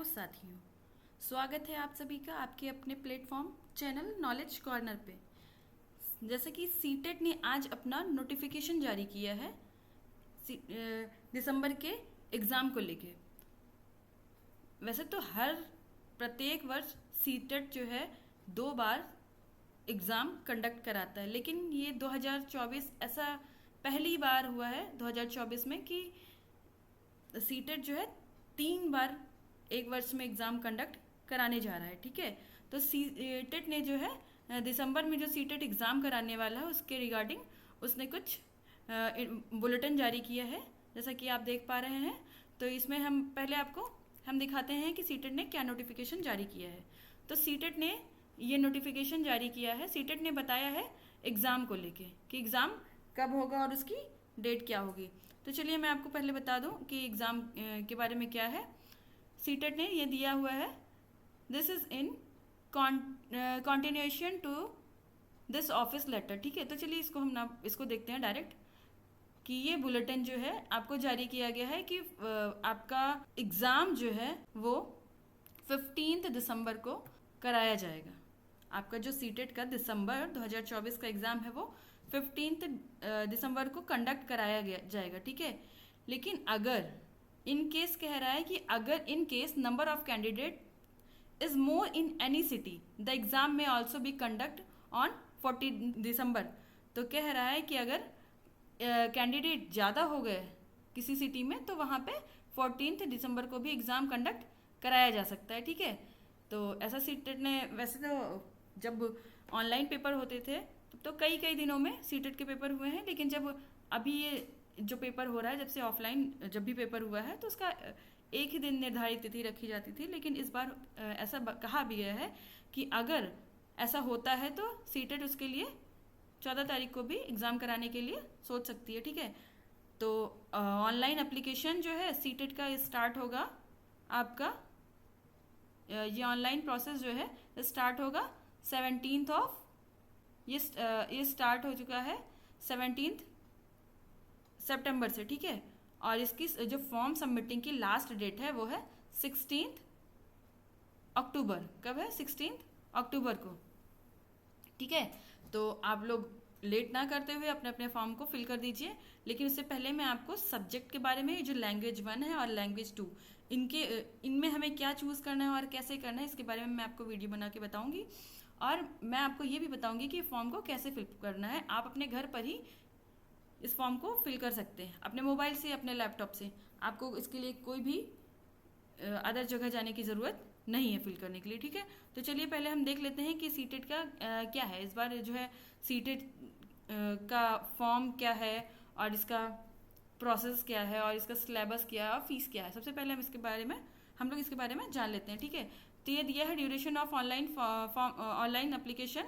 साथियों, स्वागत है आप सभी का आपके अपने प्लेटफॉर्म चैनल नॉलेज कॉर्नर पे। जैसे कि सीटेट ने आज अपना नोटिफिकेशन जारी किया है दिसंबर के एग्ज़ाम को लेके। वैसे तो प्रत्येक वर्ष सीटेट जो है 2 बार एग्ज़ाम कंडक्ट कराता है, लेकिन ये 2024 ऐसा पहली बार हुआ है 2024 में कि सीटेट जो है 3 बार एक वर्ष में एग्ज़ाम कंडक्ट कराने जा रहा है। ठीक है, तो सीटेट ने जो है दिसंबर में जो सीटेट एग्ज़ाम कराने वाला है उसके रिगार्डिंग उसने कुछ बुलेटिन जारी किया है, जैसा कि आप देख पा रहे हैं। तो इसमें हम दिखाते हैं कि सीटेट ने क्या नोटिफिकेशन जारी किया है। तो सीटेट ने ये नोटिफिकेशन जारी किया है, सीटेट ने बताया है एग्ज़ाम को लेके कि एग्ज़ाम कब होगा और उसकी डेट क्या होगी। तो चलिए मैं आपको पहले बता दूं कि एग्ज़ाम के बारे में क्या है। सीटेट ने ये दिया हुआ है, this is in continuation to this office letter. ठीक है, तो चलिए इसको देखते हैं डायरेक्ट कि ये बुलेटिन जो है आपको जारी किया गया है कि आपका एग्ज़ाम जो है वो 15 दिसंबर को कराया जाएगा। आपका जो सीटेट का दिसंबर 2024 का एग्ज़ाम है वो 15 दिसंबर को कंडक्ट कराया जाएगा। ठीक है, लेकिन अगर इन केस कह रहा है कि अगर in case number of candidate is more in any city the exam में ऑल्सो बी कंडक्ट ऑन 14 दिसंबर। तो कह रहा है कि अगर कैंडिडेट ज़्यादा हो गए किसी सिटी में तो वहाँ पे 14 दिसंबर को भी एग्ज़ाम कंडक्ट कराया जा सकता है। ठीक है, तो ऐसा सीटेट ने, वैसे तो जब ऑनलाइन पेपर होते थे तो कई दिनों में सीटेट के पेपर हुए हैं, लेकिन जब अभी ये जो पेपर हो रहा है, जब से ऑफलाइन जब भी पेपर हुआ है तो उसका एक ही दिन निर्धारित तिथि रखी जाती थी। लेकिन इस बार ऐसा कहा भी गया है कि अगर ऐसा होता है तो सीटेट उसके लिए 14 तारीख को भी एग्ज़ाम कराने के लिए सोच सकती है। ठीक है, तो ऑनलाइन एप्लीकेशन जो है सीटेट का स्टार्ट होगा आपका, ये ऑनलाइन प्रोसेस जो है स्टार्ट होगा 17 ऑफ, ये स्टार्ट हो चुका है 17 सितंबर से। ठीक है, और इसकी जो फॉर्म सबमिटिंग की लास्ट डेट है वो है 16 अक्टूबर। कब है? 16 अक्टूबर को। ठीक है, तो आप लोग लेट ना करते हुए अपने अपने फॉर्म को फिल कर दीजिए। लेकिन उससे पहले मैं आपको सब्जेक्ट के बारे में, जो लैंग्वेज 1 है और लैंग्वेज 2, इनमें हमें क्या चूज़ करना है और कैसे करना है इसके बारे में मैं आपको वीडियो बना के बताऊंगी। और मैं आपको ये भी बताऊंगी कि फॉर्म को कैसे फिल करना है। आप अपने घर पर ही इस फॉर्म को फिल कर सकते हैं, अपने मोबाइल से, अपने लैपटॉप से। आपको इसके लिए कोई भी अदर जगह जाने की ज़रूरत नहीं है फिल करने के लिए। ठीक है, तो चलिए पहले हम देख लेते हैं कि सीटेट का क्या है इस बार, जो है सीटेट का फॉर्म क्या है और इसका प्रोसेस क्या है और इसका सिलेबस क्या है और फीस क्या है। सबसे पहले हम लोग इसके बारे में जान लेते हैं। ठीक है, तो ये दिया है ड्यूरेशन ऑफ ऑनलाइन एप्लीकेशन,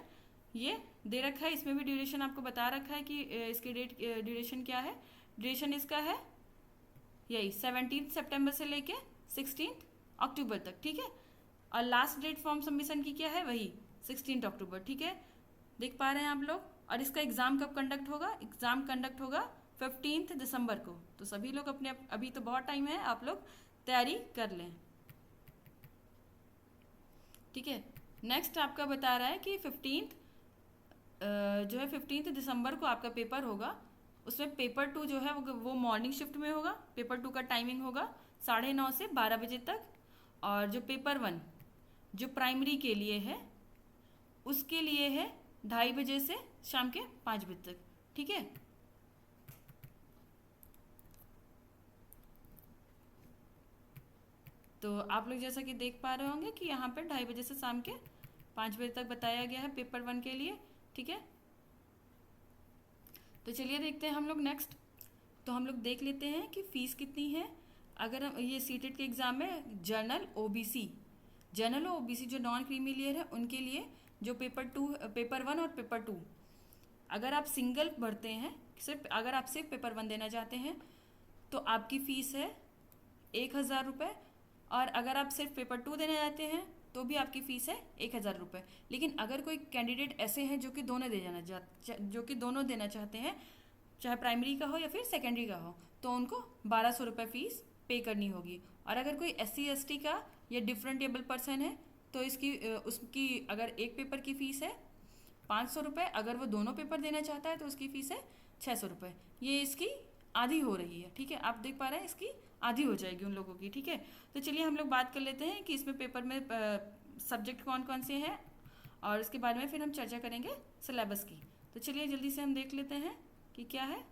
ये दे रखा है। इसमें भी ड्यूरेशन आपको बता रखा है कि इसकी ड्यूरेशन क्या है। ड्यूरेशन इसका है यही 17 सितंबर से लेके 16 अक्टूबर तक। ठीक है, और लास्ट डेट फॉर्म सबमिशन की क्या है, वही 16 अक्टूबर। ठीक है, देख पा रहे हैं आप लोग। और इसका एग्ज़ाम कब कंडक्ट होगा? एग्ज़ाम कंडक्ट होगा 15 दिसंबर को। तो सभी लोग अभी तो बहुत टाइम है, आप लोग तैयारी कर लें। ठीक है, नेक्स्ट आपका बता रहा है कि 15 दिसंबर को आपका पेपर होगा। उसमें पेपर 2 जो है वो मॉर्निंग शिफ्ट में होगा। पेपर 2 का टाइमिंग होगा 9:30 से 12 बजे तक। और जो पेपर 1 जो प्राइमरी के लिए है उसके लिए है 2:30 बजे से शाम के 5 बजे तक। ठीक है, तो आप लोग जैसा कि देख पा रहे होंगे कि यहाँ पे 2:30 बजे से शाम के 5 बजे तक बताया गया है पेपर 1 के लिए। ठीक है, तो चलिए देखते हैं हम लोग नेक्स्ट। तो हम लोग देख लेते हैं कि फ़ीस कितनी है। अगर हम ये सीटेट के एग्ज़ाम में जनरल और ओबीसी जो नॉन क्रीमी लेयर है उनके लिए जो पेपर 1 और पेपर 2, अगर आप सिंगल भरते हैं, अगर आप सिर्फ पेपर 1 देना चाहते हैं तो आपकी फ़ीस है 1,000 रुपये। और अगर आप सिर्फ पेपर 2 देना चाहते हैं तो भी आपकी फ़ीस है 1,000 रुपये। लेकिन अगर कोई कैंडिडेट ऐसे हैं जो कि दोनों देना चाहते हैं, चाहे प्राइमरी का हो या फिर सेकेंडरी का हो, तो उनको 1,200 रुपये फ़ीस पे करनी होगी। और अगर कोई SC ST का या डिफरेंटेबल पर्सन है तो उसकी अगर एक पेपर की फ़ीस है 500 रुपये, अगर वो दोनों पेपर देना चाहता है तो उसकी फ़ीस है 600 रुपये। ये इसकी आधी हो रही है, ठीक है, आप देख पा रहे हैं इसकी आधी हो जाएगी उन लोगों की, ठीक है। तो चलिए हम लोग बात कर लेते हैं कि इसमें पेपर में सब्जेक्ट कौन कौन से हैं और उसके बारे में फिर हम चर्चा करेंगे सिलेबस की। तो चलिए जल्दी से हम देख लेते हैं कि क्या है।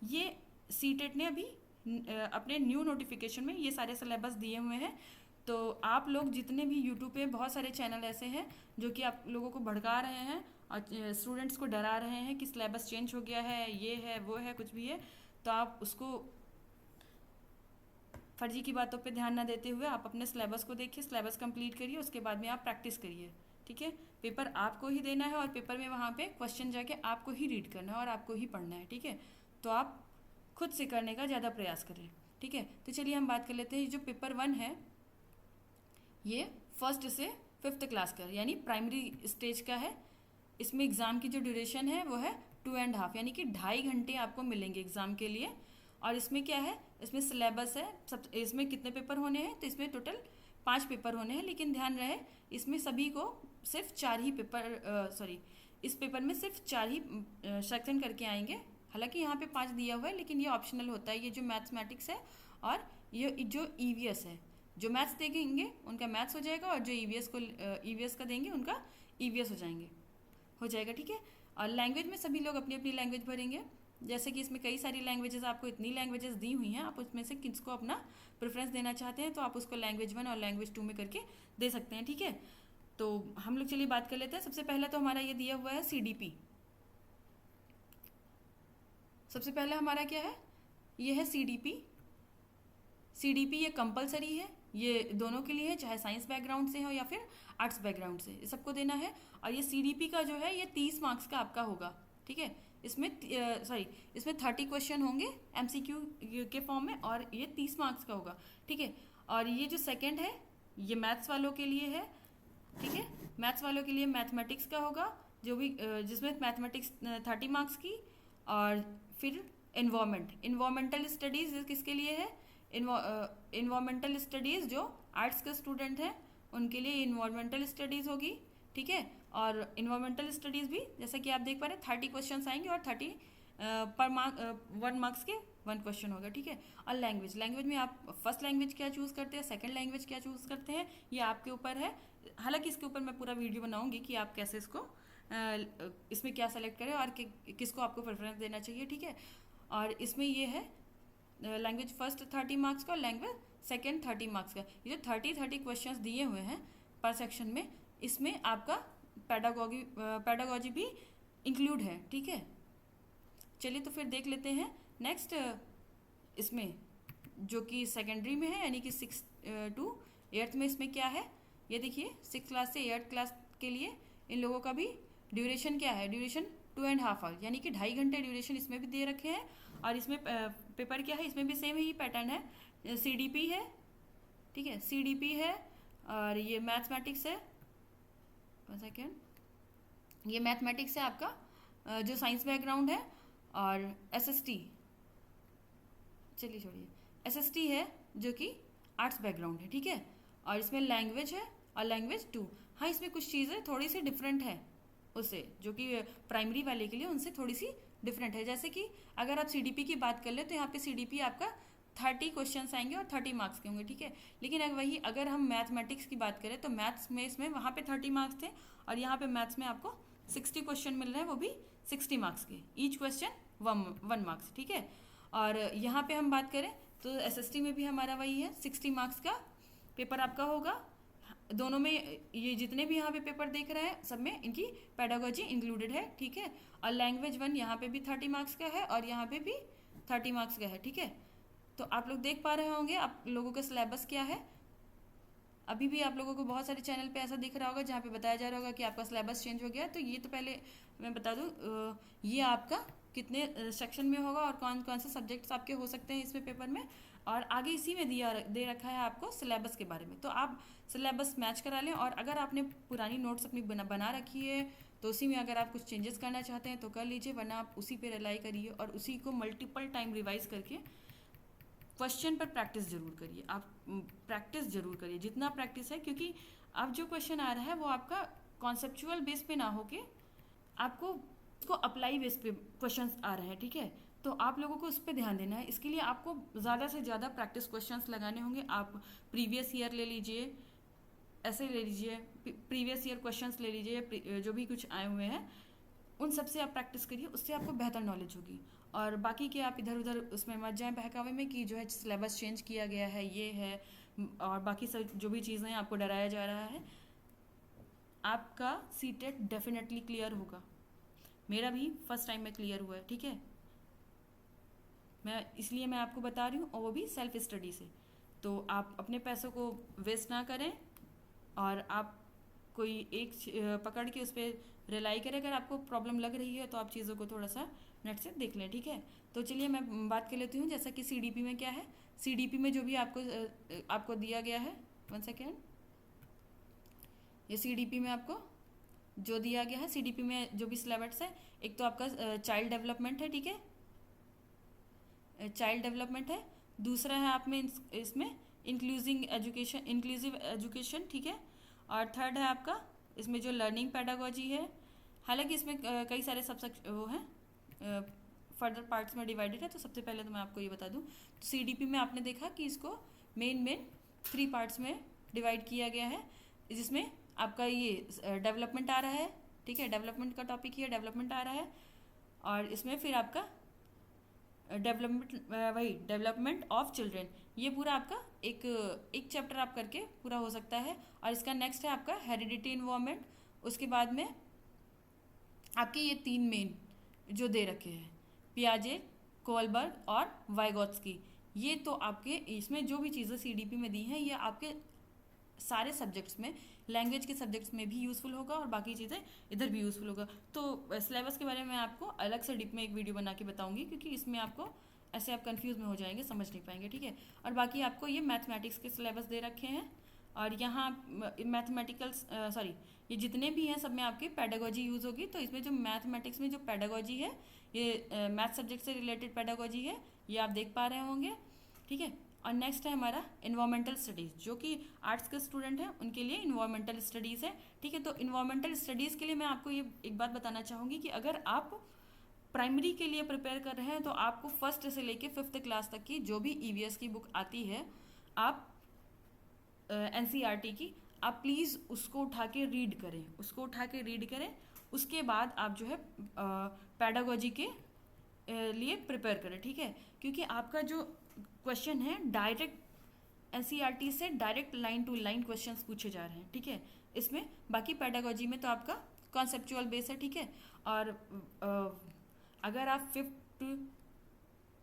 ये सीटेट ने अभी अपने न्यू नोटिफिकेशन में ये सारे सिलेबस दिए हुए हैं। तो आप लोग जितने भी यूट्यूब पे बहुत सारे चैनल ऐसे हैं जो कि आप लोगों को भड़का रहे हैं और स्टूडेंट्स को डरा रहे हैं कि सिलेबस चेंज हो गया है, ये है वो है कुछ भी है, तो आप उसको फर्जी की बातों पे ध्यान ना देते हुए आप अपने सिलेबस को देखिए, सिलेबस कंप्लीट करिए, उसके बाद में आप प्रैक्टिस करिए, ठीक है। पेपर आपको ही देना है और पेपर में वहाँ पे क्वेश्चन जाके आपको ही रीड करना है और आपको ही पढ़ना है, ठीक है। तो आप खुद से करने का ज़्यादा प्रयास करें, ठीक है। तो चलिए हम बात कर लेते हैं। जो पेपर 1 है ये 1st से 5th क्लास का यानी प्राइमरी स्टेज का है। इसमें एग्ज़ाम की जो ड्यूरेशन है वो है 2.5 यानी कि 2.5 घंटे आपको मिलेंगे एग्ज़ाम के लिए। और इसमें क्या है, इसमें सिलेबस है सब, इसमें कितने पेपर होने हैं, तो इसमें टोटल 5 पेपर होने हैं, लेकिन ध्यान रहे इसमें सभी को सिर्फ 4 ही पेपर इस पेपर में सिर्फ 4 ही सेक्शन करके आएंगे। हालांकि यहाँ पे 5 दिया हुआ है लेकिन ये ऑप्शनल होता है। ये जो मैथमेटिक्स है और ये जो EVS है, जो मैथ्स देंगे उनका मैथ्स हो जाएगा और जो EVS का देंगे उनका EVS हो जाएगा, ठीक है। और लैंग्वेज में सभी लोग अपनी अपनी लैंग्वेज भरेंगे। जैसे कि इसमें कई सारी लैंग्वेजेस, आपको इतनी लैंग्वेजेस दी हुई हैं, आप उसमें से किसको अपना प्रेफरेंस देना चाहते हैं तो आप उसको लैंग्वेज 1 और लैंग्वेज 2 में करके दे सकते हैं, ठीक है। तो हम लोग चलिए बात कर लेते हैं। सबसे पहला तो हमारा ये दिया हुआ है CDP। सबसे पहला हमारा क्या है, ये है CDP। ये कंपलसरी है, ये दोनों के लिए है, चाहे साइंस बैकग्राउंड से हो या फिर आर्ट्स बैकग्राउंड से, ये सबको देना है। और ये CDP का जो है ये 30 मार्क्स का आपका होगा, ठीक है। इसमें 30 क्वेश्चन होंगे MCQ के फॉर्म में और ये 30 मार्क्स का होगा, ठीक है। और ये जो सेकंड है ये मैथ्स वालों के लिए है, ठीक है। मैथ्स वालों के लिए मैथमेटिक्स का होगा जो भी जिसमें मैथमेटिक्स 30 मार्क्स की। और फिर इन्वायरमेंटल स्टडीज़ किसके लिए है, इन्वायरमेंटल स्टडीज़ जो आर्ट्स के स्टूडेंट हैं उनके लिए इन्वायरमेंटल स्टडीज़ होगी, ठीक है। और इन्वायरमेंटल स्टडीज़ भी जैसा कि आप देख पा रहे हैं 30 क्वेश्चन आएंगे और 30 पर 1 मार्क्स के 1 क्वेश्चन होगा, ठीक है। और लैंग्वेज में आप फर्स्ट लैंग्वेज क्या चूज़ करते हैं, सेकंड लैंग्वेज क्या चूज़ करते हैं, ये आपके ऊपर है। हालांकि इसके ऊपर मैं पूरा वीडियो बनाऊंगी कि आप कैसे इसको इसमें क्या सेलेक्ट करें और किसको आपको प्रेफरेंस देना चाहिए, ठीक है। और इसमें ये है लैंग्वेज फर्स्ट 30 मार्क्स का और लैंग्वेज सेकंड 30 मार्क्स का। ये जो 30 क्वेश्चंस दिए हुए हैं पर सेक्शन में, इसमें आपका पैडागॉजी भी इंक्लूड है, ठीक है। चलिए तो फिर देख लेते हैं नेक्स्ट इसमें जो कि सेकेंडरी में है यानी कि 6 to 8th में इसमें क्या है, ये देखिए 6 क्लास से 8th क्लास के लिए इन लोगों का भी ड्यूरेशन क्या है, ड्यूरेशन 2.5 आवर यानी कि 2.5 घंटे ड्यूरेशन इसमें भी दे रखे हैं। और इसमें पेपर क्या है, इसमें भी सेम ही पैटर्न है, CDP है, ठीक है, CDP है। और ये मैथमेटिक्स है, 1 सेकेंड, ये मैथमेटिक्स है आपका जो साइंस बैकग्राउंड है। और SST, चलिए छोड़िए, SST है जो कि आर्ट्स बैकग्राउंड है, ठीक है। और इसमें लैंग्वेज है और लैंग्वेज 2। हाँ, इसमें कुछ चीज़ें थोड़ी सी डिफरेंट है उससे, जो कि प्राइमरी वाले के लिए उनसे थोड़ी सी डिफरेंट है। जैसे कि अगर आप CDP की बात कर ले तो यहाँ पे CDP आपका 30 क्वेश्चंस आएंगे और 30 मार्क्स के होंगे, ठीक है। लेकिन अगर हम मैथमेटिक्स की बात करें तो मैथ्स में इसमें वहाँ पे 30 मार्क्स थे और यहाँ पे मैथ्स में आपको 60 क्वेश्चन मिल रहे हैं, वो भी 60 मार्क्स के, ईच क्वेश्चन 1 मार्क्स, ठीक है। और यहाँ पे हम बात करें तो SST में भी हमारा वही है, 60 मार्क्स का पेपर आपका होगा। दोनों में ये जितने भी यहाँ पे पेपर देख रहे हैं सब में इनकी पैडागॉजी इंक्लूडेड है, ठीक है। और लैंग्वेज 1 यहाँ पे भी 30 मार्क्स का है और यहाँ पे भी 30 मार्क्स का है, ठीक है। तो आप लोग देख पा रहे होंगे आप लोगों का सिलेबस क्या है। अभी भी आप लोगों को बहुत सारे चैनल पे ऐसा दिख रहा होगा जहाँ पे बताया जा रहा होगा कि आपका सिलेबस चेंज हो गया। तो ये तो पहले मैं बता दूँ ये आपका कितने सेक्शन में होगा और कौन कौन से सब्जेक्ट्स आपके हो सकते हैं इसमें पेपर में। और आगे इसी में दे रखा है आपको सिलेबस के बारे में, तो आप सिलेबस मैच करा लें। और अगर आपने पुरानी नोट्स अपनी बना रखी है तो उसी में अगर आप कुछ चेंजेस करना चाहते हैं तो कर लीजिए, वरना आप उसी पे रिलाई करिए और उसी को मल्टीपल टाइम रिवाइज करके क्वेश्चन पर प्रैक्टिस जरूर करिए, आप प्रैक्टिस जरूर करिए जितना प्रैक्टिस है, क्योंकि अब जो क्वेश्चन आ रहा है वो आपका कॉन्सेप्चुअल बेस पे ना होके आपको उसको अप्लाई बेस पे क्वेश्चंस आ रहे हैं, ठीक है। तो आप लोगों को उस पर ध्यान देना है, इसके लिए आपको ज़्यादा से ज़्यादा प्रैक्टिस क्वेश्चंस लगाने होंगे। आप प्रीवियस ईयर ले लीजिए, ऐसे ले लीजिए, प्रीवियस ईयर क्वेश्चंस ले लीजिए, जो भी कुछ आए हुए हैं उन सब से आप प्रैक्टिस करिए, उससे आपको बेहतर नॉलेज होगी। और बाकी के आप इधर उधर उसमें मत जाएं बहकावे में कि जो है सिलेबस चेंज किया गया है, ये है, और बाकी सब जो भी चीज़ें आपको डराया जा रहा है। आपका सीटेट डेफिनेटली क्लियर होगा, मेरा भी फर्स्ट टाइम में क्लियर हुआ है, ठीक है। इसलिए मैं आपको बता रही हूँ, और वो भी सेल्फ स्टडी से। तो आप अपने पैसों को वेस्ट ना करें, और आप कोई एक पकड़ के उस पर रिलाई करें। अगर आपको प्रॉब्लम लग रही है तो आप चीज़ों को थोड़ा सा नेट से देख लें, ठीक है। तो चलिए मैं बात कर लेती हूँ, जैसा कि सीडीपी में क्या है। सीडीपी में जो भी आपको दिया गया है, 1 सेकेंड, ये सीडीपी में आपको जो दिया गया है, सीडीपी में जो भी सिलेबस है, एक तो आपका चाइल्ड डेवलपमेंट है, ठीक है, चाइल्ड डेवलपमेंट है। दूसरा है आप में इसमें इंक्लूसिव एजुकेशन, ठीक है। और थर्ड है आपका इसमें जो लर्निंग पेडागोजी है। हालांकि इसमें कई सारे वो हैं, फर्दर पार्ट्स में डिवाइडेड है। तो सबसे पहले तो मैं आपको ये बता दूं, तो सीडीपी में आपने देखा कि इसको मेन 3 पार्ट्स में डिवाइड किया गया है, जिसमें आपका ये डेवलपमेंट आ रहा है, ठीक है, डेवलपमेंट का टॉपिक ही है, डेवलपमेंट आ रहा है। और इसमें फिर आपका डेवलपमेंट ऑफ चिल्ड्रेन, ये पूरा आपका एक चैप्टर आप करके पूरा हो सकता है। और इसका नेक्स्ट है आपका हेरिडिटी इन्वायरमेंट। उसके बाद में आपके ये 3 मेन जो दे रखे हैं, पियाजे, कोलबर्ग और वाइगोत्स्की, ये तो आपके इसमें जो भी चीज़ें सीडीपी में दी हैं, ये आपके सारे सब्जेक्ट्स में, लैंग्वेज के सब्जेक्ट्स में भी यूज़फुल होगा और बाकी चीज़ें इधर भी यूज़फुल होगा। तो सिलेबस के बारे में आपको अलग से डिप में एक वीडियो बना के बताऊंगी, क्योंकि इसमें आपको ऐसे आप कंफ्यूज में हो जाएंगे, समझ नहीं पाएंगे, ठीक है। और बाकी आपको ये मैथमेटिक्स के सिलेबस दे रखे हैं, और यहाँ ये जितने भी हैं सब में आपकी पेडागोजी यूज़ होगी। तो इसमें जो मैथमेटिक्स में जो पेडागोजी है, ये मैथ सब्जेक्ट से रिलेटेड पेडागोजी है, ये आप देख पा रहे होंगे, ठीक है। और नेक्स्ट है हमारा इन्वायरमेंटल स्टडीज़, जो कि आर्ट्स के स्टूडेंट हैं उनके लिए इन्वायरमेंटल स्टडीज़ है, ठीक है। तो इन्वायरमेंटल स्टडीज़ के लिए मैं आपको ये एक बात बताना चाहूँगी कि अगर आप प्राइमरी के लिए प्रिपेयर कर रहे हैं तो आपको फर्स्ट से लेके 5th क्लास तक की जो भी ईवीएस की बुक आती है, आप एनसीईआरटी की, आप प्लीज़ उसको उठा के रीड करें, उसके बाद आप जो है पेडागोजी के लिए प्रिपेयर करें, ठीक है। क्योंकि आपका जो क्वेश्चन है डायरेक्ट एनसीईआरटी से direct line to line questions पूछे जा रहे हैं, ठीक है। इसमें बाकी पेडागोजी में तो आपका कॉन्सेप्चुअल बेस है, ठीक है। और अगर आप 5th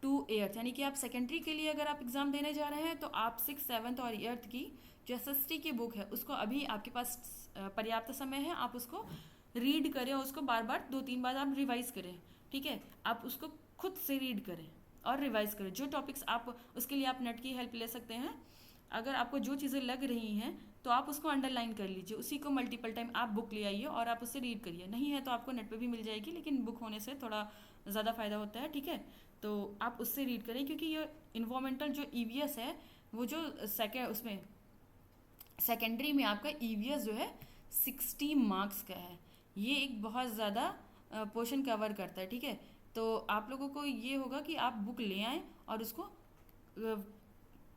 to 8th यानी कि आप सेकेंडरी के लिए अगर आप एग्ज़ाम देने जा रहे हैं, तो आप 6th, 7th और 8th की जो एसएसटी की बुक है उसको अभी आपके पास पर्याप्त समय है, आप उसको रीड करें और उसको बार बार 2-3 बार आप रिवाइज करें, ठीक है। आप उसको खुद से रीड करें और रिवाइज करें। जो टॉपिक्स आप उसके लिए आप नेट की हेल्प ले सकते हैं। अगर आपको जो चीज़ें लग रही हैं तो आप उसको अंडरलाइन कर लीजिए, उसी को मल्टीपल टाइम आप बुक ले आइए और आप उससे रीड करिए। नहीं है तो आपको नेट पे भी मिल जाएगी, लेकिन बुक होने से थोड़ा ज़्यादा फ़ायदा होता है, ठीक है। तो आप उससे रीड करें, क्योंकि ये इन्वायरमेंटल जो ईवीएस है, वो जो उसमें सेकेंडरी में आपका ईवीएस जो है 60 मार्क्स का है, ये एक बहुत ज़्यादा पोर्शन कवर करता है, ठीक है। तो आप लोगों को ये होगा कि आप बुक ले आएँ और उसको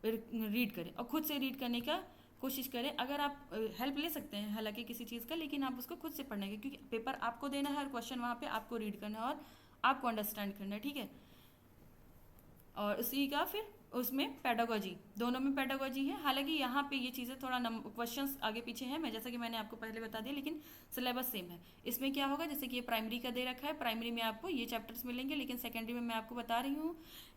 रीड करें और खुद से रीड करने का कोशिश करें। अगर आप हेल्प ले सकते हैं हालांकि किसी चीज़ का, लेकिन आप उसको खुद से पढ़ने का, क्योंकि पेपर आपको देना है और क्वेश्चन वहाँ पे आपको रीड करना है और आपको अंडरस्टैंड करना है, ठीक है। और उसी का फिर उसमें पेडागोजी, दोनों में पेडागोजी है। हालांकि यहाँ पे ये चीज़ें थोड़ा क्वेश्चंस आगे पीछे हैं, मैं जैसा कि मैंने आपको पहले बता दिया, लेकिन सिलेबस सेम है। इसमें क्या होगा, जैसे कि ये प्राइमरी का दे रखा है, प्राइमरी में आपको ये चैप्टर्स मिलेंगे, लेकिन सेकेंडरी में मैं आपको बता रही हूँ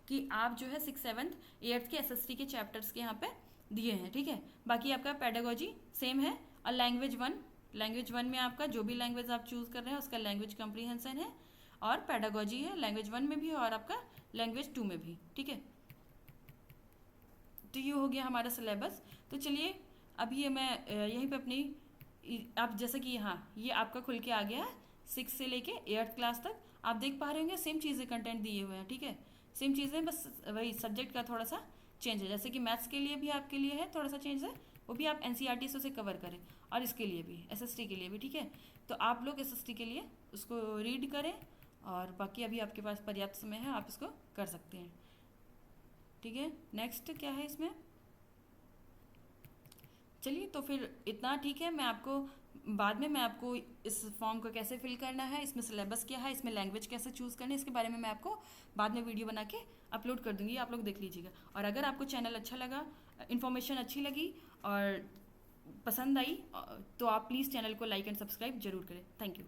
कि आप जो है 6th, 7th, 8th के एसएसटी के चैप्टर्स के यहाँ पे दिए हैं, ठीक है। बाकी आपका पेडागोजी सेम है। और लैंग्वेज वन में आपका जो भी लैंग्वेज आप चूज़ कर रहे हैं उसका लैंग्वेज कम्प्रीहेंशन है, और पेडागोजी है लैंग्वेज 1 में भी और आपका लैंग्वेज 2 में भी, ठीक है। तो ये हो गया हमारा सिलेबस। तो चलिए अब ये मैं यहीं पे अपनी आप जैसा कि हाँ ये आपका खुल के आ गया है 6 से लेके 8th क्लास तक। आप देख पा रहे होंगे सेम चीज़ें कंटेंट दिए हुए हैं, ठीक है, सेम चीज़ें, बस वही सब्जेक्ट का थोड़ा सा चेंज है, जैसे कि मैथ्स के लिए भी आपके लिए है थोड़ा सा चेंज है, वो भी आप एनसीईआरटी से उसे कवर करें, और इसके लिए भी एसएसटी के लिए भी, ठीक है। तो आप लोग एसएसटी के लिए उसको रीड करें, और बाकी अभी आपके पास पर्याप्त समय है, आप इसको कर सकते हैं, ठीक है। नेक्स्ट क्या है इसमें, चलिए तो फिर इतना ठीक है। मैं आपको बाद में मैं आपको इस फॉर्म को कैसे फिल करना है, इसमें सिलेबस क्या है, इसमें लैंग्वेज कैसे चूज़ करनी है, इसके बारे में मैं आपको बाद में वीडियो बना के अपलोड कर दूंगी, आप लोग देख लीजिएगा। और अगर आपको चैनल अच्छा लगा, इन्फॉर्मेशन अच्छी लगी और पसंद आई, तो आप प्लीज़ चैनल को लाइक एंड सब्सक्राइब जरूर करें। Thank you.